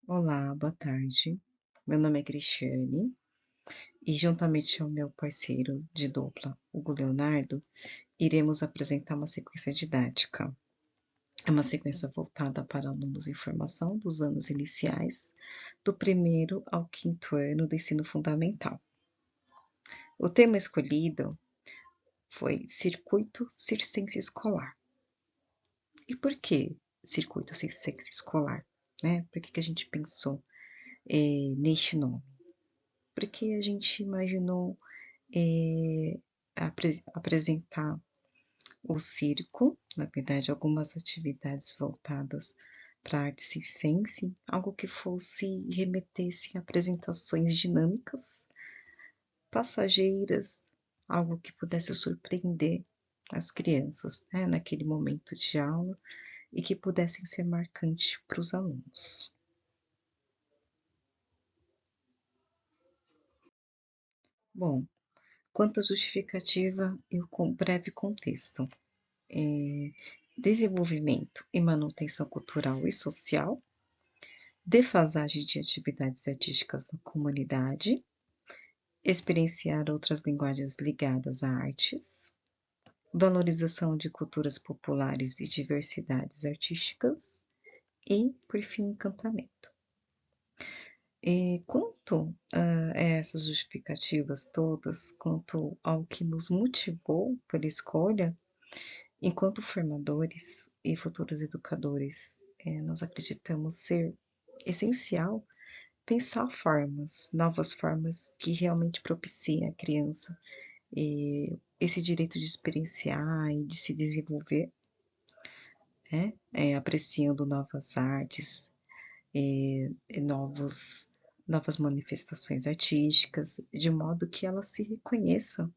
Olá, boa tarde. Meu nome é Cristiane e, juntamente ao meu parceiro de dupla, Hugo Leonardo, iremos apresentar uma sequência didática. É uma sequência voltada para alunos em formação dos anos iniciais, do primeiro ao quinto ano do ensino fundamental. O tema escolhido foi Circuito Circense Escolar. E por que Circuito Circense Escolar? Por que a gente pensou neste nome? Porque a gente imaginou apresentar o circo, na verdade, algumas atividades voltadas para a arte circense, algo que fosse remetesse a apresentações dinâmicas, passageiras, algo que pudesse surpreender as crianças, naquele momento de aula e que pudessem ser marcantes para os alunos. Bom, quanto à justificativa e o breve contexto. Desenvolvimento e manutenção cultural e social, defasagem de atividades artísticas na comunidade, experienciar outras linguagens ligadas a artes, valorização de culturas populares e diversidades artísticas e, por fim, encantamento. Quanto a essas justificativas todas, quanto ao que nos motivou pela escolha, enquanto formadores e futuros educadores, nós acreditamos ser essencial pensar novas formas que realmente propiciem à criança esse direito de experienciar e de se desenvolver, apreciando novas artes, novas manifestações artísticas, de modo que ela se reconheça,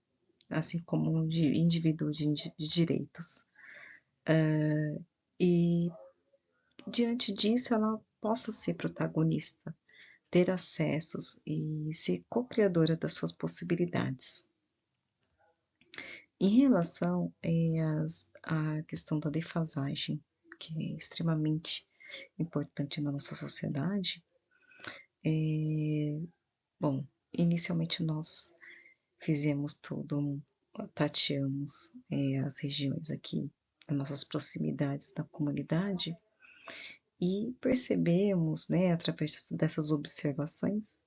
assim como um indivíduo de direitos. E diante disso, ela possa ser protagonista, ter acessos e ser co-criadora das suas possibilidades. Em relação à questão da defasagem, que é extremamente importante na nossa sociedade, bom, inicialmente nós fizemos tudo, tateamos as regiões aqui, as nossas proximidades da comunidade, e percebemos, através dessas observações,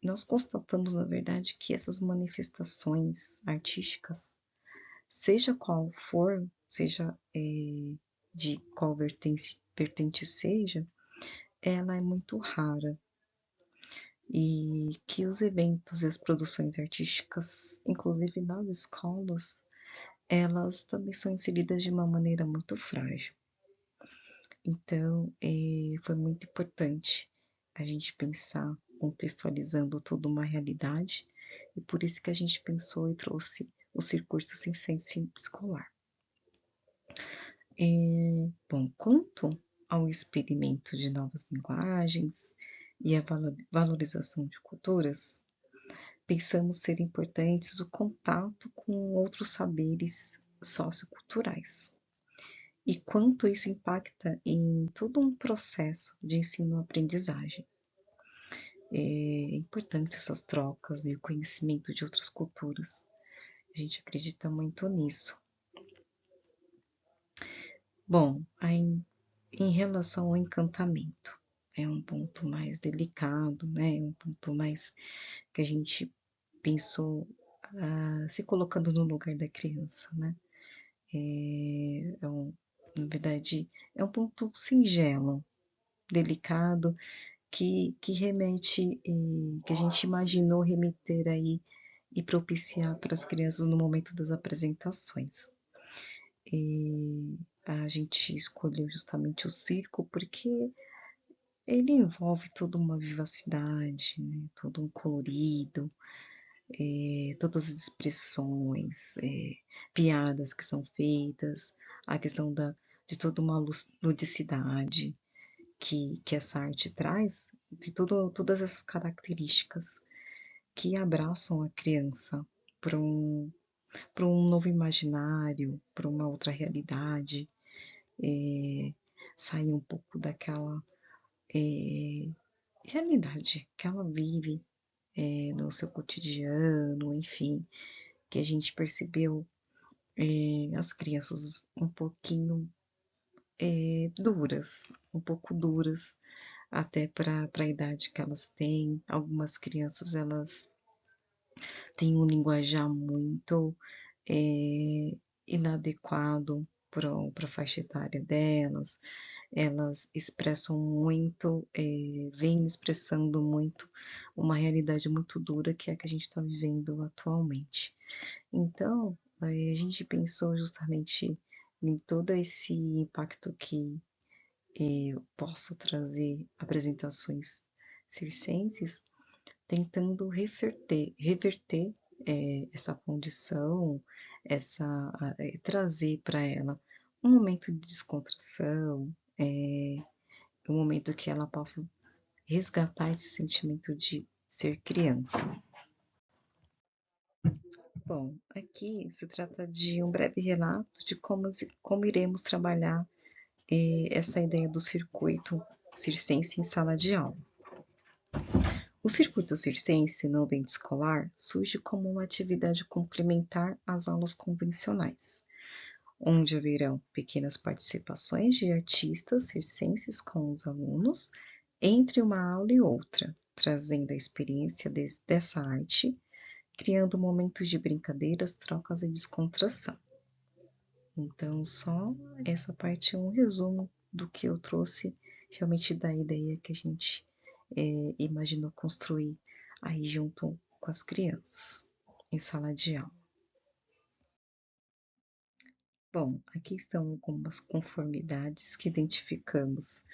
nós constatamos, na verdade, que essas manifestações artísticas, seja qual for, seja de qual vertente seja, ela é muito rara. E que os eventos e as produções artísticas, inclusive nas escolas, elas também são inseridas de uma maneira muito frágil. Então, foi muito importante a gente pensar contextualizando toda uma realidade, e por isso que a gente pensou e trouxe o circuito sem sense escolar. Bom, quanto ao experimento de novas linguagens e a valorização de culturas, pensamos ser importantes o contato com outros saberes socioculturais e quanto isso impacta em todo um processo de ensino-aprendizagem. É importante essas trocas e o conhecimento de outras culturas. A gente acredita muito nisso. Bom, em relação ao encantamento, é um ponto mais delicado, É um ponto mais que a gente pensou se colocando no lugar da criança, Na verdade, é um ponto singelo, delicado, que remete, que a gente imaginou remeter aí e propiciar para as crianças no momento das apresentações. A gente escolheu justamente o circo porque ele envolve toda uma vivacidade, todo um colorido, todas as expressões, piadas que são feitas, a questão de toda uma ludicidade que essa arte traz, de todas essas características que abraçam a criança para um novo imaginário, para uma outra realidade, sair um pouco realidade que ela vive no seu cotidiano, enfim, que a gente percebeu as crianças um pouquinho duras, um pouco duras, até para a idade que elas têm. Algumas crianças, elas têm um linguajar muito inadequado para a faixa etária delas, elas expressam muito, vêm expressando muito uma realidade muito dura que é a que a gente está vivendo atualmente. Então, a gente pensou justamente em todo esse impacto que possa trazer apresentações circenses, tentando reverter essa condição, trazer para ela um momento de descontração, um momento que ela possa resgatar esse sentimento de ser criança. Bom, aqui se trata de um breve relato de como iremos trabalhar essa ideia do circuito circense em sala de aula. O circuito circense no ambiente escolar surge como uma atividade complementar às aulas convencionais, onde haverão pequenas participações de artistas circenses com os alunos entre uma aula e outra, trazendo a experiência dessa arte, criando momentos de brincadeiras, trocas e descontração. Então, só essa parte é um resumo do que eu trouxe, realmente da ideia que a gente imaginou construir aí junto com as crianças, em sala de aula. Bom, aqui estão algumas conformidades que identificamos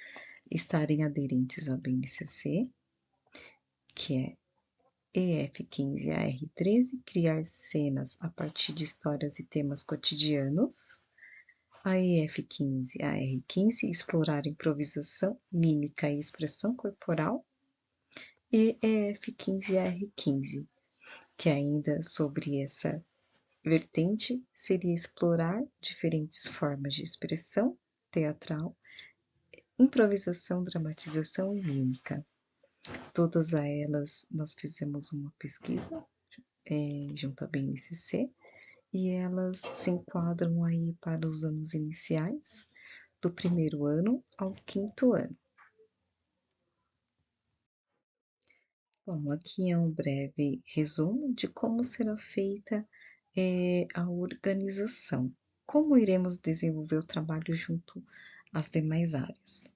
estarem aderentes ao BNCC, que é EF15AR13, criar cenas a partir de histórias e temas cotidianos. A EF15AR15, explorar improvisação, mímica e expressão corporal. E EF15AR15, que ainda sobre essa vertente seria explorar diferentes formas de expressão teatral, improvisação, dramatização e mímica. Todas elas nós fizemos uma pesquisa junto à BNCC e elas se enquadram aí para os anos iniciais, do primeiro ano ao quinto ano. Bom, aqui é um breve resumo de como será feita a organização. Como iremos desenvolver o trabalho junto às demais áreas?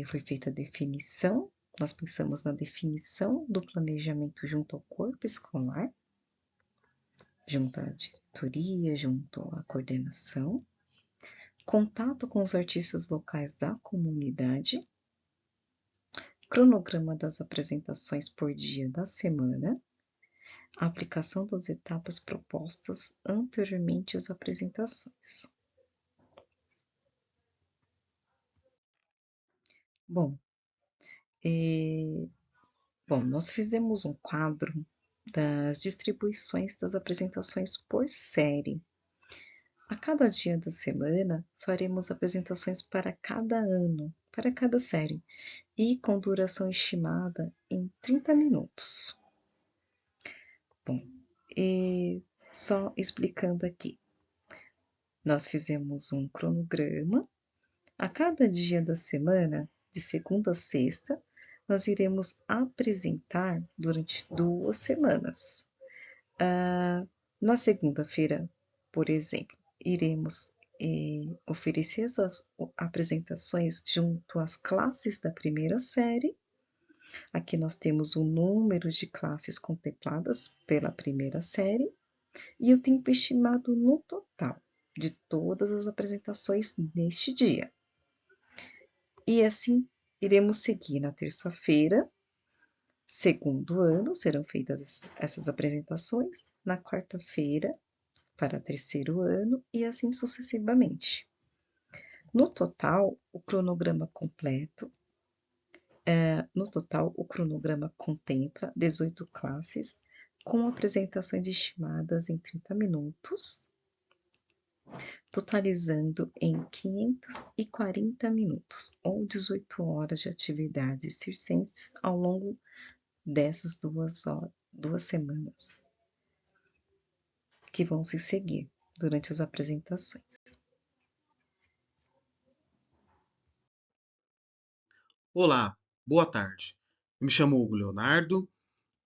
Foi feita a definição, nós pensamos na definição do planejamento junto ao corpo escolar, junto à diretoria, junto à coordenação, contato com os artistas locais da comunidade, cronograma das apresentações por dia da semana, a aplicação das etapas propostas anteriormente às apresentações. Bom, nós fizemos um quadro das distribuições das apresentações por série. A cada dia da semana, faremos apresentações para cada ano, para cada série, e com duração estimada em 30 minutos. Bom, só explicando aqui. Nós fizemos um cronograma. A cada dia da semana, de segunda a sexta, nós iremos apresentar durante 2 semanas. Na segunda-feira, por exemplo, iremos oferecer essas apresentações junto às classes da primeira série. Aqui nós temos o número de classes contempladas pela primeira série e o tempo estimado no total de todas as apresentações neste dia. E assim iremos seguir na terça-feira, segundo ano, serão feitas essas apresentações, na quarta-feira, para terceiro ano, e assim sucessivamente. No total, o cronograma contempla 18 classes, com apresentações estimadas em 30 minutos. totalizando em 540 minutos, ou 18 horas de atividades circenses ao longo dessas 2 semanas, que vão se seguir durante as apresentações. Olá, boa tarde. Me chamo Hugo Leonardo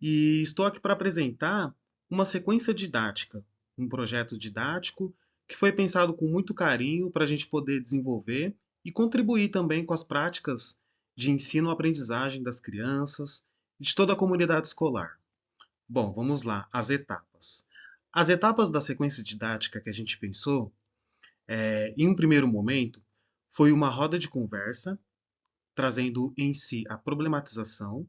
e estou aqui para apresentar uma sequência didática, um projeto didático que foi pensado com muito carinho para a gente poder desenvolver e contribuir também com as práticas de ensino-aprendizagem das crianças e de toda a comunidade escolar. Bom, vamos lá, as etapas. As etapas da sequência didática que a gente pensou, em um primeiro momento, foi uma roda de conversa, trazendo em si a problematização,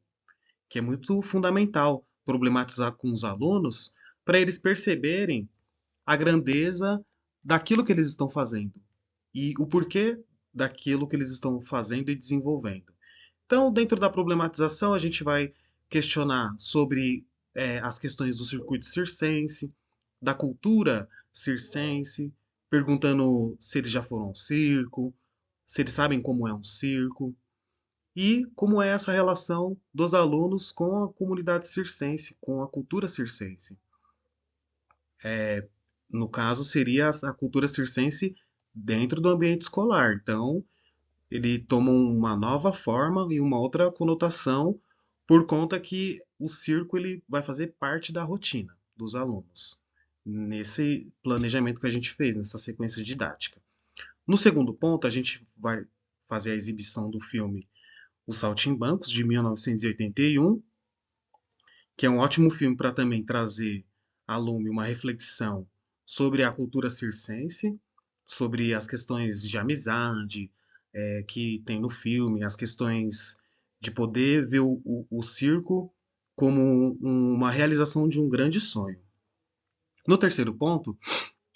que é muito fundamental problematizar com os alunos para eles perceberem a grandeza daquilo que eles estão fazendo e o porquê daquilo que eles estão fazendo e desenvolvendo. Então, dentro da problematização, a gente vai questionar sobre as questões do circuito circense, da cultura circense, perguntando se eles já foram ao circo, se eles sabem como é um circo, e como é essa relação dos alunos com a comunidade circense, com a cultura circense. No caso, seria a cultura circense dentro do ambiente escolar. Então, ele toma uma nova forma e uma outra conotação por conta que o circo ele vai fazer parte da rotina dos alunos, nesse planejamento que a gente fez, nessa sequência didática. No segundo ponto, a gente vai fazer a exibição do filme Os Saltimbancos, de 1981, que é um ótimo filme para também trazer a lume uma reflexão sobre a cultura circense, sobre as questões de amizade que tem no filme, as questões de poder ver o circo como uma realização de um grande sonho. No terceiro ponto,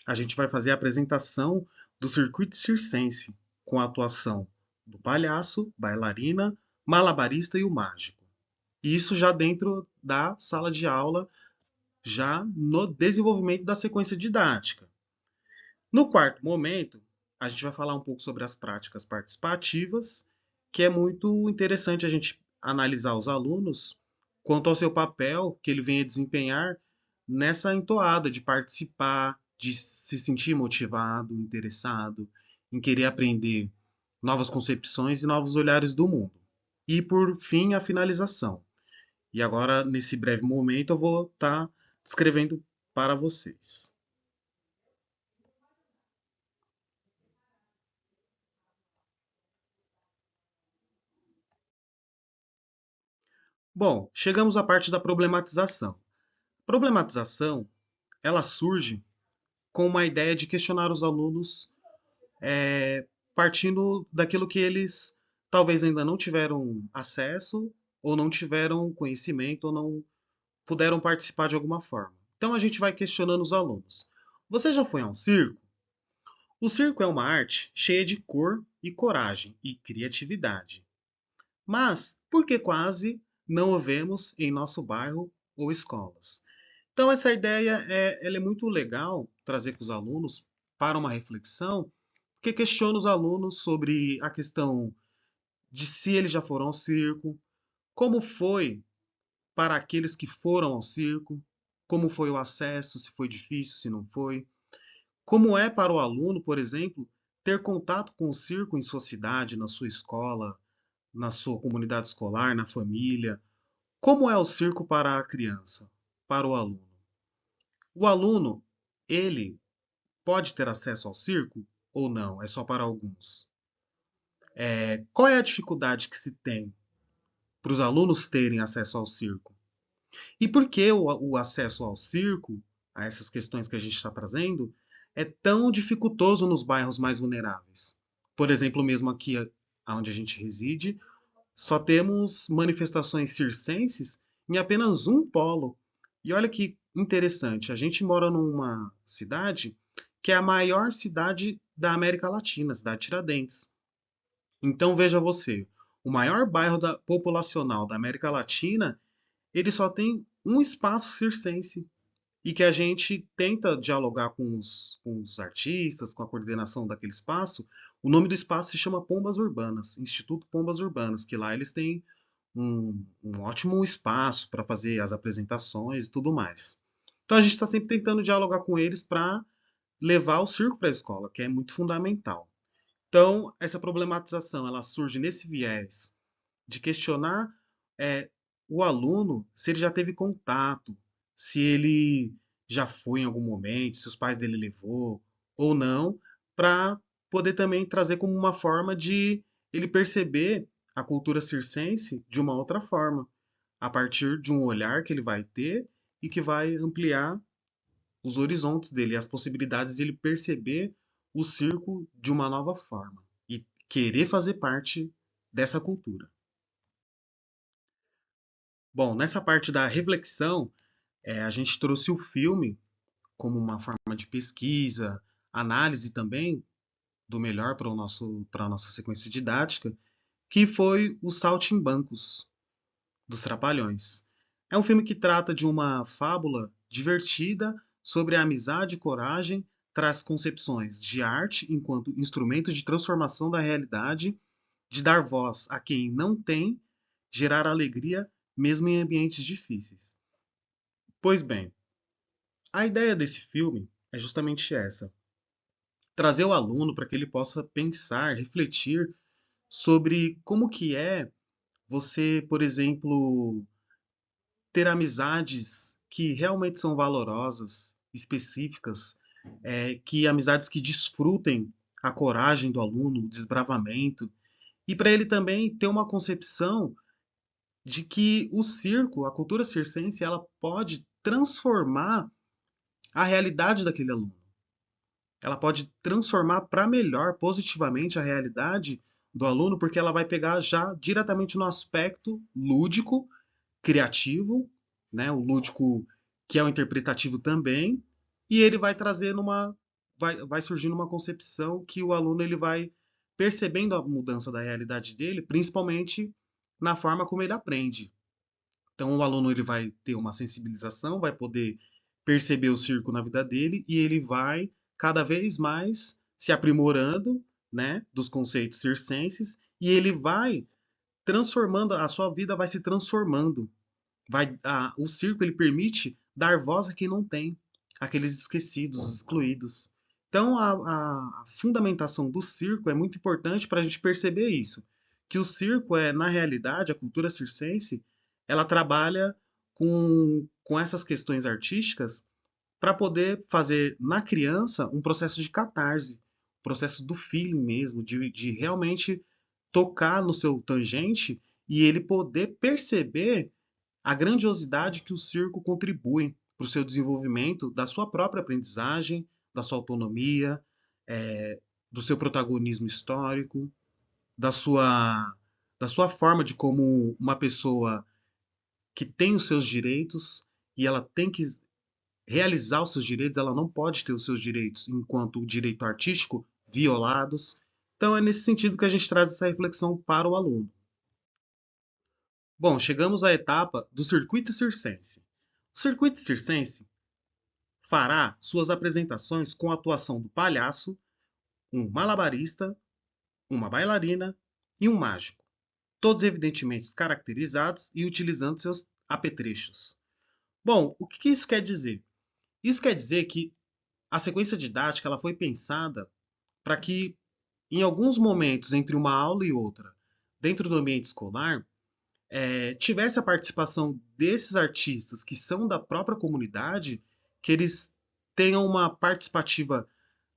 a gente vai fazer a apresentação do circuito circense, com a atuação do palhaço, bailarina, malabarista e o mágico. E isso já dentro da sala de aula, já no desenvolvimento da sequência didática. No quarto momento, a gente vai falar um pouco sobre as práticas participativas, que é muito interessante a gente analisar os alunos quanto ao seu papel que ele vem a desempenhar nessa entoada de participar, de se sentir motivado, interessado, em querer aprender novas concepções e novos olhares do mundo. E por fim, a finalização. E agora, nesse breve momento, eu vou estar descrevendo para vocês. Bom, chegamos à parte da problematização. Problematização, ela surge com uma ideia de questionar os alunos partindo daquilo que eles talvez ainda não tiveram acesso, ou não tiveram conhecimento, ou não puderam participar de alguma forma. Então a gente vai questionando os alunos. Você já foi a um circo? O circo é uma arte cheia de cor e coragem e criatividade. Mas por que quase não o vemos em nosso bairro ou escolas? Então essa ideia ela é muito legal trazer para os alunos para uma reflexão, porque questiona os alunos sobre a questão de se eles já foram ao circo, como foi para aqueles que foram ao circo, como foi o acesso, se foi difícil, se não foi, como é para o aluno, por exemplo, ter contato com o circo em sua cidade, na sua escola, na sua comunidade escolar, na família. Como é o circo para a criança, para o aluno? O aluno, ele pode ter acesso ao circo ou não? É só para alguns? Qual é a dificuldade que se tem para os alunos terem acesso ao circo? E por que o acesso ao circo, a essas questões que a gente está trazendo, é tão dificultoso nos bairros mais vulneráveis? Por exemplo, mesmo aqui onde a gente reside, só temos manifestações circenses em apenas um polo. E olha que interessante, a gente mora numa cidade que é a maior cidade da América Latina, a cidade de Tiradentes. Então veja você, o maior bairro populacional da América Latina, ele só tem um espaço circense. e que a gente tenta dialogar com os artistas, com a coordenação daquele espaço. O nome do espaço se chama Pombas Urbanas, Instituto Pombas Urbanas, que lá eles têm um ótimo espaço para fazer as apresentações e tudo mais. Então a gente está sempre tentando dialogar com eles para levar o circo para a escola, que é muito fundamental. Então, essa problematização ela surge nesse viés de questionar é, o aluno se ele já teve contato, se ele já foi em algum momento, se os pais dele levou ou não, para poder também trazer como uma forma de ele perceber a cultura circense de uma outra forma, a partir de um olhar que ele vai ter e que vai ampliar os horizontes dele, as possibilidades de ele perceber o circo de uma nova forma e querer fazer parte dessa cultura. Bom, nessa parte da reflexão, a gente trouxe o filme como uma forma de pesquisa, análise também do melhor para para a nossa sequência didática, que foi o Saltimbancos, dos Trapalhões. É um filme que trata de uma fábula divertida sobre a amizade e coragem, traz concepções de arte enquanto instrumento de transformação da realidade, de dar voz a quem não tem, gerar alegria mesmo em ambientes difíceis. Pois bem, a ideia desse filme é justamente essa: trazer o aluno para que ele possa pensar, refletir sobre como que é você, por exemplo, ter amizades que realmente são valorosas, específicas, que amizades que desfrutem a coragem do aluno, o desbravamento, e para ele também ter uma concepção de que o circo, a cultura circense, ela pode transformar a realidade daquele aluno. Ela pode transformar para melhor, positivamente, a realidade do aluno, porque ela vai pegar já diretamente no aspecto lúdico, criativo, né? O lúdico que é o interpretativo também, e ele vai trazer vai surgindo uma concepção que o aluno ele vai percebendo a mudança da realidade dele, principalmente na forma como ele aprende. Então o aluno ele vai ter uma sensibilização, vai poder perceber o circo na vida dele e ele vai cada vez mais se aprimorando, né, dos conceitos circenses e ele vai transformando, a sua vida vai se transformando. O circo ele permite dar voz a quem não tem, aqueles esquecidos, excluídos. Então a fundamentação do circo é muito importante para a gente perceber isso, que o circo é na realidade a cultura circense, ela trabalha com essas questões artísticas para poder fazer na criança um processo de catarse, um processo do feeling mesmo, de realmente tocar no seu tangente e ele poder perceber a grandiosidade que o circo contribui para o seu desenvolvimento da sua própria aprendizagem, da sua autonomia, do seu protagonismo histórico, da sua, da sua forma de como uma pessoa que tem os seus direitos e ela tem que realizar os seus direitos, ela não pode ter os seus direitos enquanto o direito artístico violados. Então é nesse sentido que a gente traz essa reflexão para o aluno. Bom, chegamos à etapa do circuito circense. O circuito circense fará suas apresentações com a atuação do palhaço, um malabarista, uma bailarina e um mágico, todos evidentemente caracterizados e utilizando seus apetrechos. Bom, o que isso quer dizer? Isso quer dizer que a sequência didática ela foi pensada para que, em alguns momentos entre uma aula e outra, dentro do ambiente escolar, tivesse a participação desses artistas que são da própria comunidade, que eles tenham uma participativa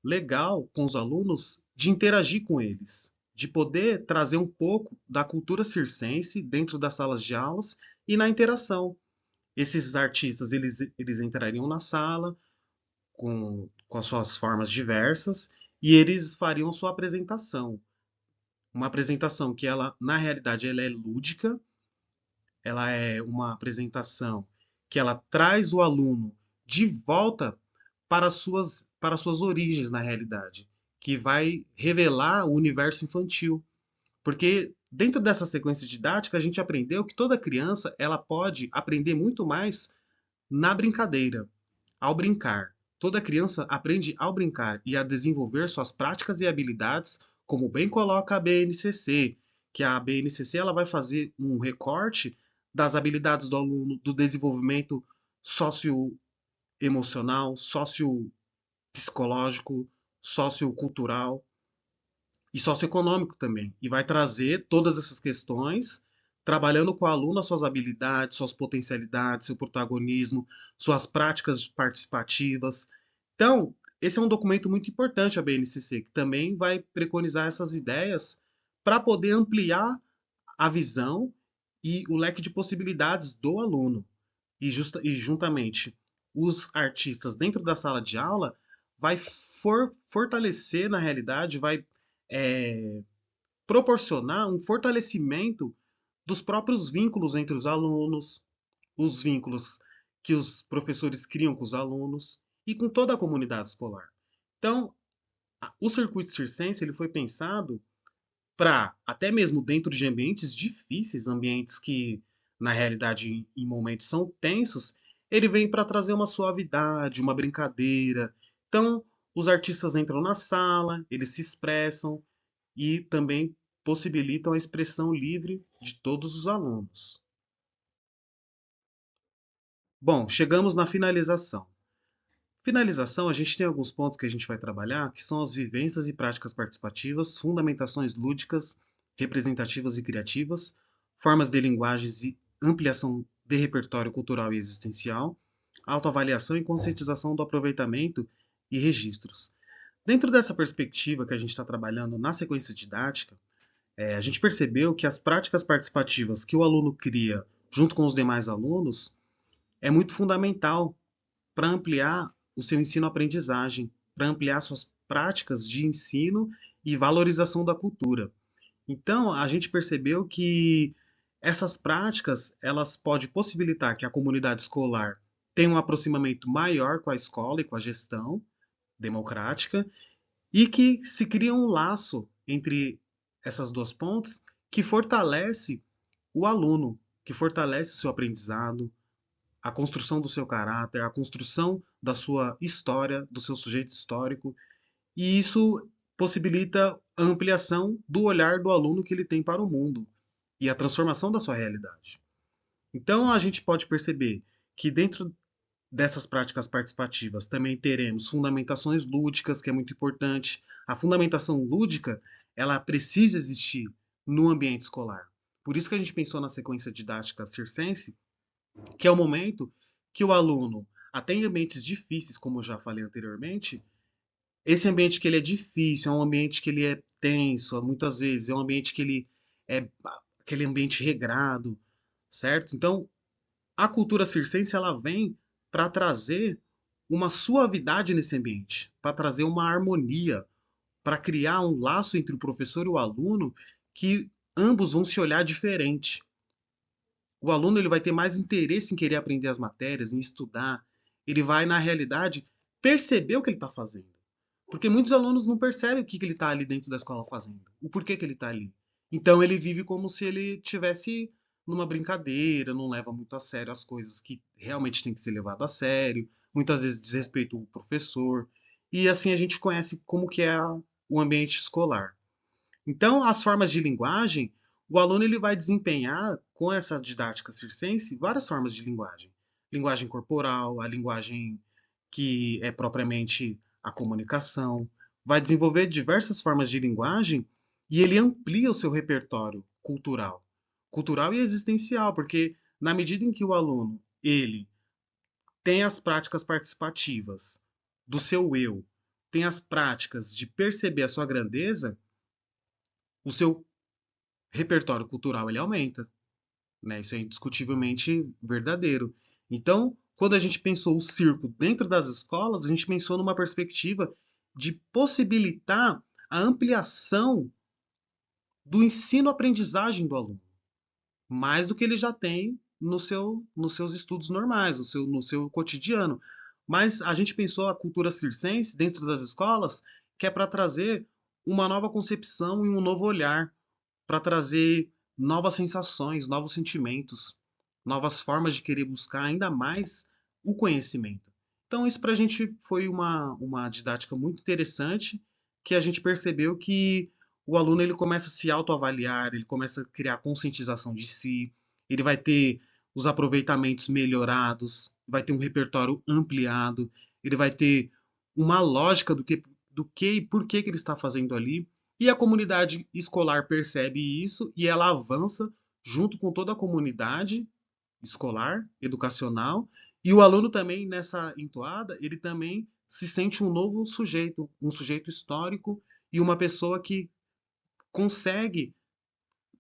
legal com os alunos, de interagir com eles, de poder trazer um pouco da cultura circense dentro das salas de aulas e na interação. Esses artistas eles entrariam na sala com as suas formas diversas e eles fariam sua apresentação. Uma apresentação que ela, na realidade, ela é lúdica, ela é uma apresentação que ela traz o aluno de volta para suas origens na realidade, que vai revelar o universo infantil. Porque dentro dessa sequência didática a gente aprendeu que toda criança ela pode aprender muito mais na brincadeira. ao brincar. Toda criança aprende ao brincar e a desenvolver suas práticas e habilidades, como bem coloca a BNCC, que a BNCC ela vai fazer um recorte das habilidades do aluno, do desenvolvimento socioemocional, sociopsicológico, sociocultural e socioeconômico também. E vai trazer todas essas questões, trabalhando com o aluno as suas habilidades, suas potencialidades, seu protagonismo, suas práticas participativas. Então, esse é um documento muito importante, a BNCC, que também vai preconizar essas ideias para poder ampliar a visão e o leque de possibilidades do aluno. E juntamente os artistas dentro da sala de aula vai fortalecer, na realidade, vai é, proporcionar um fortalecimento dos próprios vínculos entre os alunos, os vínculos que os professores criam com os alunos e com toda a comunidade escolar. Então, o circuito circense ele foi pensado para, até mesmo dentro de ambientes difíceis, ambientes que, na realidade, em momentos são tensos, ele vem para trazer uma suavidade, uma brincadeira. Então, os artistas entram na sala, eles se expressam, e também possibilitam a expressão livre de todos os alunos. Bom, chegamos na finalização. Finalização, a gente tem alguns pontos que a gente vai trabalhar, que são as vivências e práticas participativas, fundamentações lúdicas, representativas e criativas, formas de linguagens e ampliação de repertório cultural e existencial, autoavaliação e conscientização do aproveitamento e registros. Dentro dessa perspectiva que a gente está trabalhando na sequência didática, a gente percebeu que as práticas participativas que o aluno cria junto com os demais alunos é muito fundamental para ampliar o seu ensino-aprendizagem, para ampliar suas práticas de ensino e valorização da cultura. Então, a gente percebeu que essas práticas elas podem possibilitar que a comunidade escolar tenha um aproximamento maior com a escola e com a gestão democrática e que se cria um laço entre essas duas pontes que fortalece o aluno, que fortalece o seu aprendizado, a construção do seu caráter, a construção da sua história, do seu sujeito histórico, e isso possibilita a ampliação do olhar do aluno que ele tem para o mundo e a transformação da sua realidade. Então a gente pode perceber que dentro dessas práticas participativas também teremos fundamentações lúdicas, que é muito importante. A fundamentação lúdica, ela precisa existir no ambiente escolar. Por isso que a gente pensou na sequência didática circense, que é o momento que o aluno, até em ambientes difíceis, como eu já falei anteriormente, esse ambiente que ele é difícil, é um ambiente que ele é tenso, muitas vezes é um ambiente que ele é aquele ambiente regrado, certo? Então, a cultura circense ela vem para trazer uma suavidade nesse ambiente, para trazer uma harmonia, para criar um laço entre o professor e o aluno que ambos vão se olhar diferente. O aluno ele vai ter mais interesse em querer aprender as matérias, em estudar. Ele vai, na realidade, perceber o que ele está fazendo. Porque muitos alunos não percebem o que ele está ali dentro da escola fazendo, o porquê que ele está ali. Então ele vive como se ele tivesse numa brincadeira, não leva muito a sério as coisas que realmente tem que ser levado a sério, muitas vezes desrespeita o professor. E assim a gente conhece como que é o ambiente escolar. Então, as formas de linguagem, o aluno ele vai desempenhar com essa didática circense várias formas de linguagem. Linguagem corporal, a linguagem que é propriamente a comunicação, vai desenvolver diversas formas de linguagem e ele amplia o seu repertório cultural e existencial, porque na medida em que o aluno ele tem as práticas participativas do seu eu, tem as práticas de perceber a sua grandeza, o seu repertório cultural ele aumenta, né? Isso é indiscutivelmente verdadeiro. Então, quando a gente pensou o circo dentro das escolas, a gente pensou numa perspectiva de possibilitar a ampliação do ensino-aprendizagem do aluno, mais do que ele já tem nos seus estudos normais, no seu cotidiano. Mas a gente pensou a cultura circense dentro das escolas, que é para trazer uma nova concepção e um novo olhar para trazer novas sensações, novos sentimentos, novas formas de querer buscar ainda mais o conhecimento. Então, isso para a gente foi uma didática muito interessante, que a gente percebeu que o aluno ele começa a se autoavaliar, ele começa a criar conscientização de si, ele vai ter os aproveitamentos melhorados, vai ter um repertório ampliado, ele vai ter uma lógica do que e por que ele está fazendo ali. E a comunidade escolar percebe isso e ela avança junto com toda a comunidade escolar, educacional, e o aluno também nessa entoada, ele também se sente um sujeito histórico e uma pessoa que consegue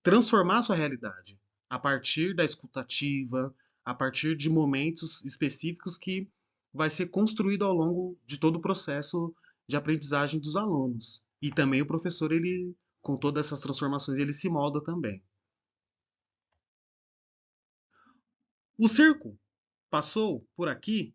transformar a sua realidade a partir da escutativa, a partir de momentos específicos que vai ser construído ao longo de todo o processo de aprendizagem dos alunos. E também o professor, ele, com todas essas transformações, ele se molda também. O circo passou por aqui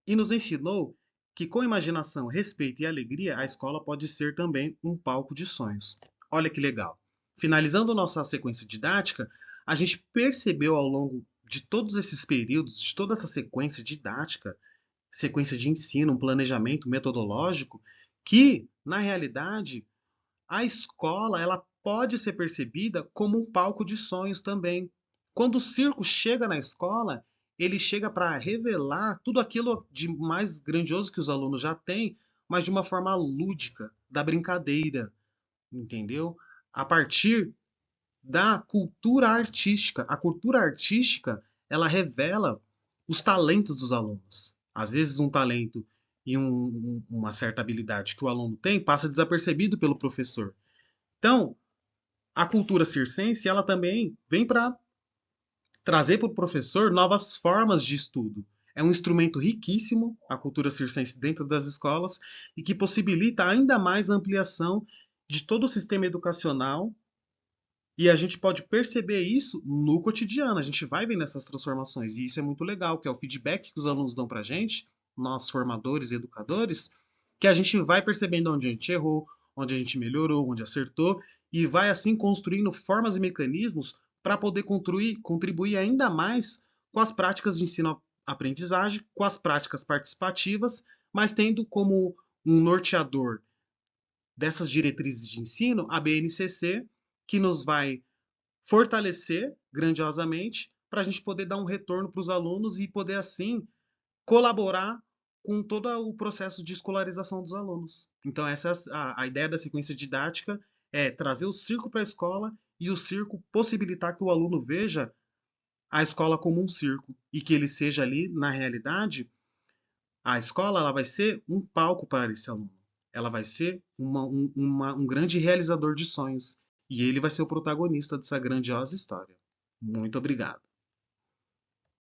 e nos ensinou que, com imaginação, respeito e alegria, a escola pode ser também um palco de sonhos. Olha que legal! Finalizando nossa sequência didática, a gente percebeu ao longo de todos esses períodos, de toda essa sequência didática, sequência de ensino, um planejamento metodológico, que, na realidade, a escola ela pode ser percebida como um palco de sonhos também. Quando o circo chega na escola, ele chega para revelar tudo aquilo de mais grandioso que os alunos já têm, mas de uma forma lúdica, da brincadeira, entendeu? A partir da cultura artística. A cultura artística, ela revela os talentos dos alunos. Às vezes um talento e uma certa habilidade que o aluno tem passa desapercebido pelo professor. Então, a cultura circense, ela também vem para trazer para o professor novas formas de estudo. É um instrumento riquíssimo, a cultura circense, dentro das escolas, e que possibilita ainda mais a ampliação de todo o sistema educacional. E a gente pode perceber isso no cotidiano, a gente vai vendo essas transformações, e isso é muito legal, que é o feedback que os alunos dão para a gente, nós formadores e educadores, que a gente vai percebendo onde a gente errou, onde a gente melhorou, onde acertou, e vai assim construindo formas e mecanismos para poder contribuir ainda mais com as práticas de ensino-aprendizagem, com as práticas participativas, mas tendo como um norteador dessas diretrizes de ensino a BNCC, que nos vai fortalecer grandiosamente para a gente poder dar um retorno para os alunos e poder assim colaborar com todo o processo de escolarização dos alunos. Então essa é a ideia da sequência didática, é trazer o circo para a escola e o circo possibilitar que o aluno veja a escola como um circo e que ele seja ali, na realidade, a escola ela vai ser um palco para esse aluno. Ela vai ser um grande realizador de sonhos. E ele vai ser o protagonista dessa grandiosa história. Muito obrigado.